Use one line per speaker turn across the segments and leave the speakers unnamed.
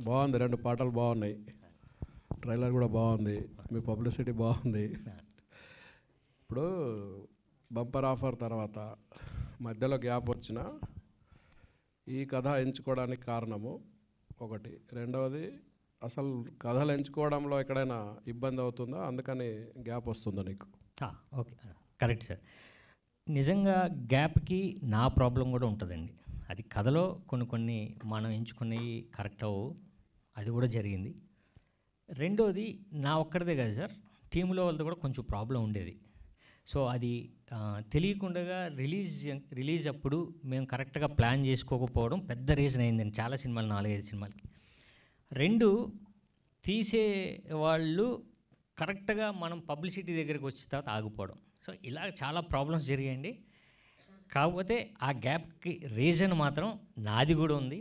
బాగుంది, 2 పాటలు బాగున్నాయి, ట్రైలర్ కూడా బాగుంది, మీ పబ్లిసిటీ బాగుంది. ఇప్పుడు బంపర్ ఆఫర్ తర్వాత మధ్యలో గ్యాప్ వచ్చిన ఈ కథ ఎంచుకోవడానికి కారణము ఒకటి, రెండవది అసలు కథలు ఎంచుకోవడంలో ఎక్కడైనా ఇబ్బంది అవుతుందా, అందుకని గ్యాప్ వస్తుందా నీకు?
Okay, correct sir. నిజంగా గ్యాప్కి నా ప్రాబ్లం కూడా ఉంటుందండి. అది కథలో కొన్ని మనం ఎంచుకునేవి కరెక్ట్ అవ్వవు, అది కూడా జరిగింది. రెండోది నా ఒక్కడిదే కాదు సార్, టీంలో వాళ్ళతో కూడా కొంచెం ప్రాబ్లం ఉండేది. సో అది తెలియకుండా రిలీజ్ అప్పుడు మేము కరెక్ట్గా ప్లాన్ చేసుకోకపోవడం పెద్ద రీజన్ అయిందండి చాలా సినిమాలు, 4-5 సినిమాలకి. 2, తీసే వాళ్ళు కరెక్ట్గా మనం పబ్లిసిటీ దగ్గరికి వచ్చిన తర్వాత ఆగిపోవడం. సో ఇలా చాలా ప్రాబ్లమ్స్ జరిగాయండి. కాకపోతే ఆ గ్యాప్కి రీజన్ మాత్రం నాది కూడా ఉంది,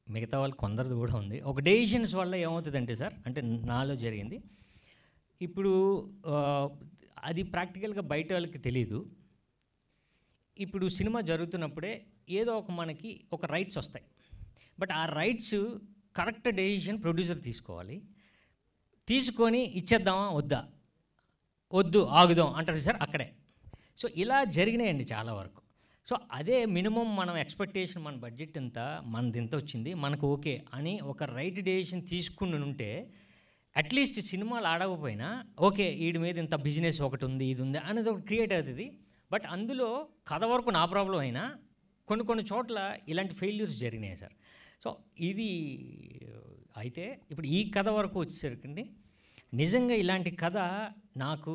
మిగతా వాళ్ళు కొందరిది కూడా ఉంది. ఒక డెసిషన్స్ వల్ల ఏమవుతుందంటే సార్, అంటే నాలో జరిగింది. ఇప్పుడు అది ప్రాక్టికల్గా బయట వాళ్ళకి తెలీదు. ఇప్పుడు సినిమా జరుగుతున్నప్పుడే ఏదో మనకి ఒక రైట్స్ వస్తాయి. బట్ ఆ రైట్స్ కరెక్ట్ డెసిషన్ ప్రొడ్యూసర్ తీసుకోవాలి. తీసుకొని ఇచ్చేద్దామా వద్దా, వద్దు ఆగుదాం అంటారు సార్ అక్కడే. సో ఇలా జరిగినాయండి చాలా వరకు. సో అదే మినిమం మనం ఎక్స్పెక్టేషన్, మన బడ్జెట్ ఎంత, మనది ఎంత వచ్చింది, మనకు ఓకే అని ఒక రైట్ డెసిషన్ తీసుకుని ఉంటే అట్లీస్ట్ సినిమాలు ఆడకపోయినా ఓకే వీడి మీద ఇంత బిజినెస్ ఒకటి ఉంది, ఇది ఉంది అనేది ఒకటి క్రియేట్ అవుతుంది. బట్ అందులో కథ వరకు నా ప్రాబ్లం అయినా కొన్ని చోట్ల ఇలాంటి ఫెయిల్యూర్స్ జరిగినాయి సార్. సో ఇది అయితే ఇప్పుడు ఈ కథ వరకు వచ్చేసరికి నిజంగా ఇలాంటి కథ నాకు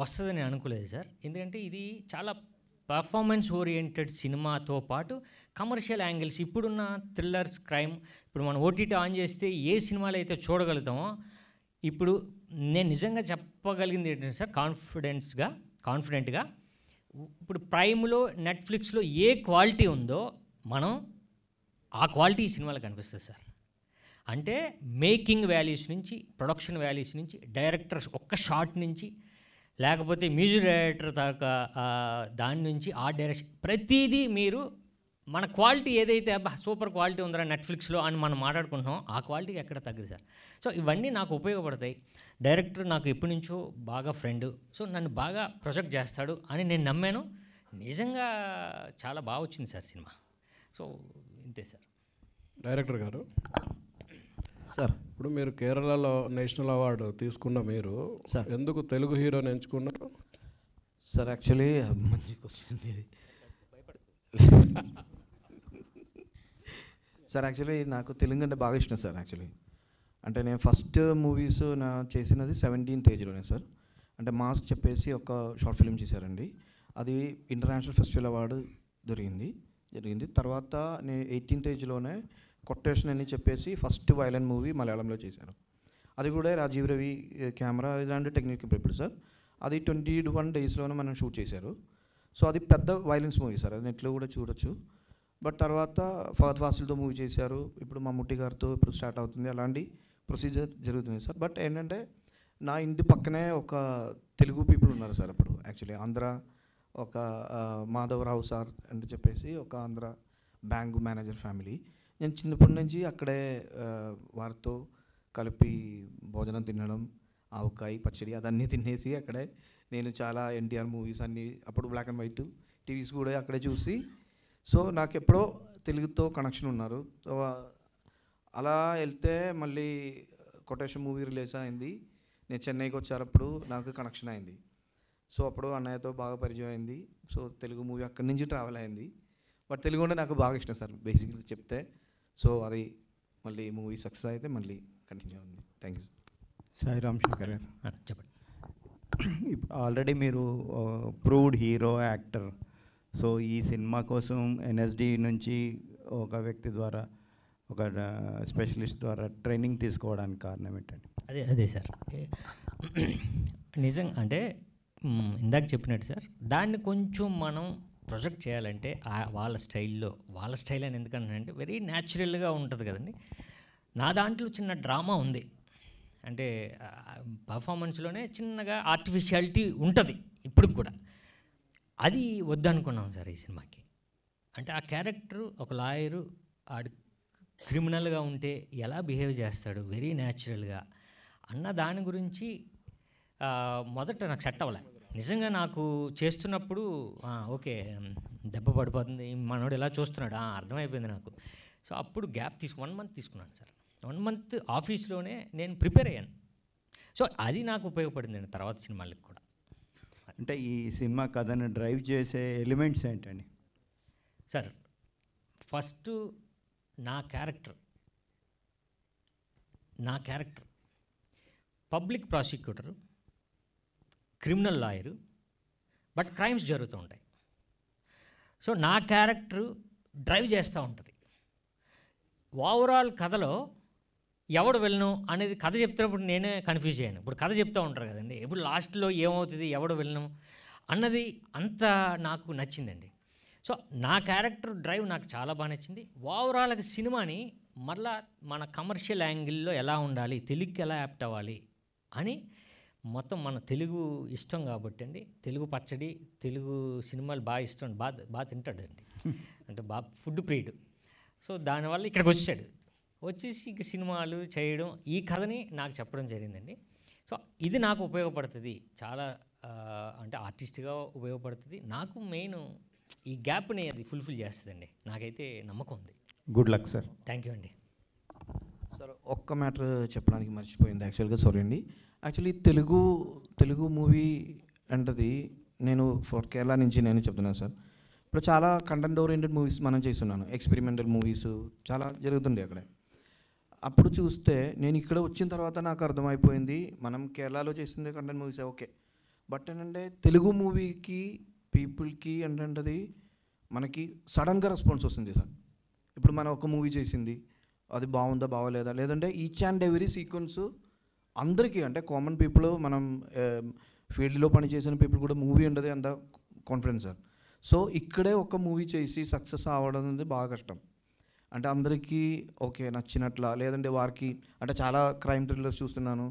వస్తుందని అనుకోలేదు సార్. ఎందుకంటే ఇది చాలా పర్ఫార్మెన్స్ ఓరియంటెడ్ సినిమాతో పాటు కమర్షియల్ యాంగిల్స్, ఇప్పుడున్న థ్రిల్లర్స్, క్రైమ్, ఇప్పుడు మనం ఓటీటీ ఆన్ చేస్తే ఏ సినిమాలు అయితే చూడగలుగుతామో, ఇప్పుడు నేను నిజంగా చెప్పగలిగింది ఏంటంటే సార్, కాన్ఫిడెంట్గా ఇప్పుడు ప్రైమ్లో, నెట్ఫ్లిక్స్లో ఏ క్వాలిటీ ఉందో మనం ఆ క్వాలిటీ ఈ సినిమాలో కనిపిస్తుంది సార్. అంటే మేకింగ్ వాల్యూస్ నుంచి, ప్రొడక్షన్ వాల్యూస్ నుంచి, డైరెక్టర్స్ ఒక్క షాట్ నుంచి, లేకపోతే మ్యూజిక్ డైరెక్టర్ దాకా దాని నుంచి ఆర్ట్ డైరెక్షన్, ప్రతిదీ మీరు మన క్వాలిటీ ఏదైతే సూపర్ క్వాలిటీ ఉందా నెట్ఫ్లిక్స్లో అని మనం మాట్లాడుకుంటున్నాం, ఆ క్వాలిటీకి ఎక్కడ తగ్గదు సార్. సో ఇవన్నీ నాకు ఉపయోగపడతాయి. డైరెక్టర్ నాకు ఎప్పటి నుంచో బాగా ఫ్రెండ్, సో నన్ను బాగా ప్రొజెక్ట్ చేస్తాడు అని నేను నమ్మాను. నిజంగా చాలా బాగా వచ్చింది సార్ సినిమా. సో ఇంతే సార్.
డైరెక్టర్ గారు సార్, ఇప్పుడు మీరు కేరళలో నేషనల్ అవార్డు తీసుకున్న మీరు సార్ ఎందుకు తెలుగు హీరోని ఎంచుకున్నారు
సార్? యాక్చువల్లీ మంచి క్వశ్చన్ ఇది సార్. యాక్చువల్లీ నాకు తెలుగు అంటే బాగా ఇష్టం సార్. యాక్చువల్లీ అంటే నేను ఫస్ట్ మూవీస్ చేసినది 17th ఏజ్లోనే సార్. అంటే మాస్క్ చెప్పేసి ఒక షార్ట్ ఫిల్మ్ చేశారండి, అది ఇంటర్నేషనల్ ఫెస్టివల్ అవార్డు జరిగింది. తర్వాత నేను 18th ఏజ్లోనే కొటేషన్ అని చెప్పేసి ఫస్ట్ వైలెంట్ మూవీ మలయాళంలో చేశాను. అది కూడా రాజీవ్ రవి కెమెరా ఇలాంటి టెక్నిక్ ఇప్పుడు సార్. అది 21 daysలోనే మనం షూట్ చేశారు. సో అది పెద్ద వైలెన్స్ మూవీ సార్, అది నెట్లో కూడా చూడొచ్చు. బట్ తర్వాత ఫహద్ ఫాసిల్తో మూవీ చేశారు, ఇప్పుడు మమ్ముట్టి గారితో ఇప్పుడు స్టార్ట్ అవుతుంది, అలాంటి ప్రొసీజర్ జరుగుతుంది సార్. బట్ ఏంటంటే నా ఇంటి పక్కనే ఒక తెలుగు పీపుల్ ఉన్నారు సార్. అప్పుడు యాక్చువల్లీ ఆంధ్ర ఒక మాధవరావు సార్ అని చెప్పేసి ఒక ఆంధ్ర బ్యాంక్ మేనేజర్ ఫ్యామిలీ. నేను చిన్నప్పటి నుంచి అక్కడే వారితో కలిపి భోజనం తినడం, ఆవకాయ పచ్చడి అదన్నీ తినేసి అక్కడే నేను చాలా ఎన్టీఆర్ మూవీస్ అన్నీ అప్పుడు బ్లాక్ అండ్ వైట్ టీవీస్ కూడా అక్కడే చూసి, సో నాకు ఎప్పుడో తెలుగుతో కనెక్షన్ ఉన్నారు. సో అలా వెళ్తే మళ్ళీ కొటేషన్ మూవీ రిలీజ్ అయింది, నేను చెన్నైకి వచ్చేటప్పుడు నాకు కనెక్షన్ అయింది. సో అప్పుడు అన్నయ్యతో బాగా పరిచయం అయింది. సో తెలుగు మూవీ అక్కడి నుంచి ట్రావెల్ అయింది. బట్ తెలుగు అంటే నాకు బాగా ఇష్టం సార్ బేసిక్గా చెప్తే. సో అది మళ్ళీ మూవీ సక్సెస్ అయితే మళ్ళీ కంటిన్యూ ఉంది. థ్యాంక్ యూ
సాయి రామ్ శంకర్ గారు.
చెప్పండి.
ఇప్పుడు ఆల్రెడీ మీరు ప్రూవ్డ్ హీరో, యాక్టర్. సో ఈ సినిమా కోసం ఎన్ఎస్డి నుంచి ఒక వ్యక్తి ద్వారా, ఒక స్పెషలిస్ట్ ద్వారా ట్రైనింగ్ తీసుకోవడానికి కారణం ఏంటండి?
అదే సార్, నిజంగా అంటే ఇందాక చెప్పినట్టు సార్, దాన్ని కొంచెం మనం ప్రొజెక్ట్ చేయాలంటే వాళ్ళ స్టైల్ అని ఎందుకంటే వెరీ న్యాచురల్గా ఉంటుంది కదండి. నా దాంట్లో చిన్న డ్రామా ఉంది, అంటే పర్ఫార్మెన్స్లోనే చిన్నగా ఆర్టిఫిషియాలిటీ ఉంటుంది ఇప్పుడు కూడా. అది వద్దనుకున్నాం సార్ ఈ సినిమాకి. అంటే ఆ క్యారెక్టరు ఒక లాయరు, ఆడి క్రిమినల్గా ఉంటే ఎలా బిహేవ్ చేస్తాడు వెరీ న్యాచురల్గా అన్న దాని గురించి మొదట నాకు సెట్ అవ్వలే. నిజంగా నాకు చేస్తున్నప్పుడు ఓకే దెబ్బ పడిపోతుంది, మనోడు ఎలా చూస్తున్నాడు అర్థమైపోయింది నాకు. సో అప్పుడు గ్యాప్ 1 month తీసుకున్నాను సార్. 1 month ఆఫీస్లోనే నేను ప్రిపేర్ అయ్యాను. సో అది నాకు ఉపయోగపడింది తర్వాత సినిమాలకు కూడా.
అంటే ఈ సినిమా కథను డ్రైవ్ చేసే ఎలిమెంట్స్ ఏంటండి?
సార్ ఫస్ట్ నా character public prosecutor, criminal lawyer, but crimes జరుగుతూ ఉంటాయి. సో నా క్యారెక్టర్ డ్రైవ్ చేస్తూ ఉంటుంది. ఓవరాల్ కథలో ఎవడు వెళ్ళను అనేది కథ చెప్తున్నప్పుడు నేనే కన్ఫ్యూజ్ అయ్యాను. ఇప్పుడు కథ చెప్తూ ఉంటారు కదండి, ఇప్పుడు లాస్ట్లో ఏమవుతుంది ఎవడు వెళ్ళను అన్నది అంత నాకు నచ్చిందండి. సో నా క్యారెక్టర్ డ్రైవ్ నాకు చాలా బాగా నచ్చింది. ఓవరాల్గా సినిమాని మరలా మన కమర్షియల్ యాంగిల్లో ఎలా ఉండాలి, తెలుగుకి ఎలా యాప్ట్ అవ్వాలి అని మొత్తం మన తెలుగు ఇష్టం కాబట్టి అండి, తెలుగు పచ్చడి, తెలుగు సినిమాలు బాగా ఇష్టం, బాగా తింటాడండి, అంటే బాగా ఫుడ్ ప్రియుడు. సో దానివల్ల ఇక్కడికి వచ్చేసి ఇక సినిమాలు చేయడం, ఈ కథని నాకు చెప్పడం జరిగిందండి. సో ఇది నాకు ఉపయోగపడుతుంది చాలా, అంటే ఆర్టిస్ట్గా ఉపయోగపడుతుంది నాకు. మెయిన్ ఈ గ్యాప్ని అది ఫుల్ఫిల్ చేస్తుందండి, నాకైతే నమ్మకం ఉంది.
Good luck sir.
Thank you అండి.
సార్ ఒక్క మ్యాటర్ చెప్పడానికి మర్చిపోయింది యాక్చువల్గా, సారీ అండి. యాక్చువల్లీ తెలుగు మూవీ అంటది నేను ఫర్ కేరళ నుంచి నేను చెప్తున్నాను సార్. ఇప్పుడు చాలా కంటెంట్ ఓరియంటెడ్ మూవీస్ మనం చేస్తున్నాను, ఎక్స్పెరిమెంటల్ మూవీస్ చాలా జరుగుతుండే అక్కడ. అప్పుడు చూస్తే నేను ఇక్కడ వచ్చిన తర్వాత నాకు అర్థమైపోయింది, మనం కేరళలో చేసిందే కంటెంట్ మూవీస్ ఓకే, బట్ ఏంటంటే తెలుగు మూవీకి పీపుల్కి ఏంటంటే మనకి సడన్గా రెస్పాన్స్ వస్తుంది సార్. ఇప్పుడు మనం ఒక మూవీ చేసింది అది బాగుందా బాగోలేదా, లేదంటే ఈచ్ అండ్ ఎవ్రీ సీక్వెన్స్ అందరికీ, అంటే కామన్ పీపుల్, మనం ఫీల్డ్లో పనిచేసిన పీపుల్ కూడా మూవీ ఉండదు అంత కాన్ఫిడెన్స్ సార్. సో ఇక్కడే ఒక మూవీ చేసి సక్సెస్ అవ్వడం అనేది బాగా కష్టం. అంటే అందరికీ ఓకే నచ్చినట్లా, లేదంటే వారికి, అంటే చాలా క్రైమ్ థ్రిల్లర్స్ చూస్తున్నాను,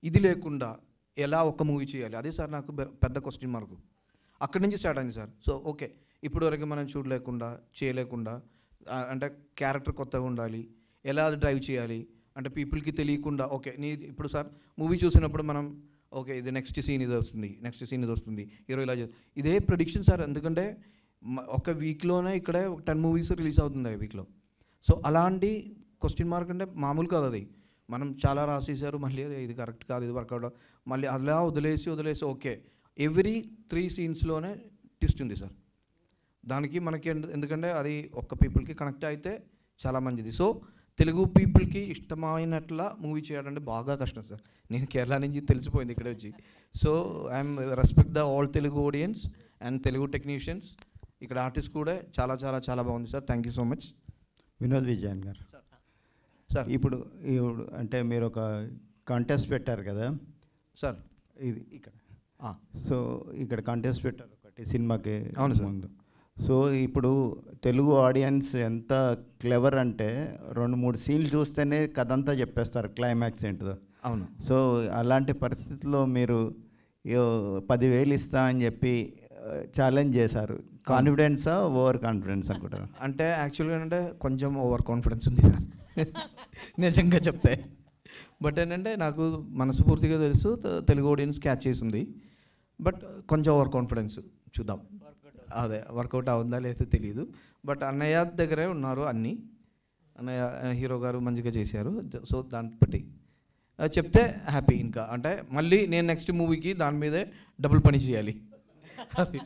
ఇది లేకుండా ఎలా ఒక మూవీ చేయాలి, అదే సార్ నాకు పెద్ద క్వశ్చన్ మార్కు. అక్కడి నుంచి స్టార్ట్ అయింది సార్. సో ఓకే ఇప్పుడు వరకు మనం చూడలేకుండా చేయలేకుండా, అంటే క్యారెక్టర్ కొత్తగా ఉండాలి, ఎలా అది డ్రైవ్ చేయాలి, అంటే పీపుల్కి తెలియకుండా ఓకే ఇప్పుడు సార్ మూవీ చూసినప్పుడు మనం ఓకే ఇది నెక్స్ట్ సీన్ ఇది వస్తుంది హీరో ఇలా ఇదే ప్రెడిక్షన్ సార్. ఎందుకంటే ఒక వీక్లోనే ఇక్కడే 10 movies రిలీజ్ అవుతుంది ఆ వీక్లో. సో అలాంటి క్వశ్చన్ మార్క్ అంటే మామూలు కాదు, అది మనం చాలా రాసేసారు, మళ్ళీ ఇది కరెక్ట్ కాదు, ఇది వర్కౌట్, మళ్ళీ అలా వదిలేసి ఓకే ఎవ్రీ 3 scenesలోనే ట్విస్ట్ ఉంది సార్. దానికి మనకి ఎందుకంటే అది ఒక్క పీపుల్కి కనెక్ట్ అయితే చాలా మంచిది. సో తెలుగు పీపుల్కి ఇష్టమైనట్లా మూవీ చేయడం బాగా కష్టం సార్. నేను కేరళ నుంచి తెలిసిపోయింది ఇక్కడ వచ్చి. So I'm respect the all Telugu audience and Telugu technicians, ఇక్కడ ఆర్టిస్ట్ కూడా చాలా చాలా చాలా బాగుంది sir. Thank you so much.
Vinod Vijayan గారు
సార్
ఇప్పుడు అంటే మీరు ఒక కాంటెస్ట్ పెట్టారు కదా
సార్,
ఇది ఇక్కడ, సో ఇక్కడ కాంటెస్ట్ పెట్టారు ఒకటి సినిమాకి
అవును సార్.
ముందు. సో ఇప్పుడు తెలుగు ఆడియన్స్ ఎంత క్లెవర్ అంటే 2-3 సీన్లు చూస్తేనే కథ అంతా చెప్పేస్తారు, క్లైమాక్స్ ఏంటిదో.
అవును.
సో అలాంటి పరిస్థితుల్లో మీరు 10,000 ఇస్తా అని చెప్పి ఛాలెంజ్ చేశారు. కాన్ఫిడెన్సా ఓవర్ కాన్ఫిడెన్స్ అనుకుంటారు?
అంటే యాక్చువల్గా ఏంటంటే కొంచెం ఓవర్ కాన్ఫిడెన్స్ ఉంది సార్ నిజంగా చెప్తే. బట్ ఏంటంటే నాకు మనస్ఫూర్తిగా తెలుసు తెలుగు ఆడియన్స్ క్యాచ్ చేసింది, బట్ కొంచెం ఓవర్ కాన్ఫిడెన్స్. చూద్దాం అదే వర్కౌట్ అవుతుందా లేదో తెలియదు. బట్ అన్నయ్య దగ్గరే ఉన్నారు అన్నీ, అన్నయ్య హీరో గారు మంచిగా చేశారు. సో దాన్ని బట్టి చెప్తే హ్యాపీ. ఇంకా అంటే మళ్ళీ నేను నెక్స్ట్ మూవీకి దాని మీదే డబుల్ పని చేయాలి అది.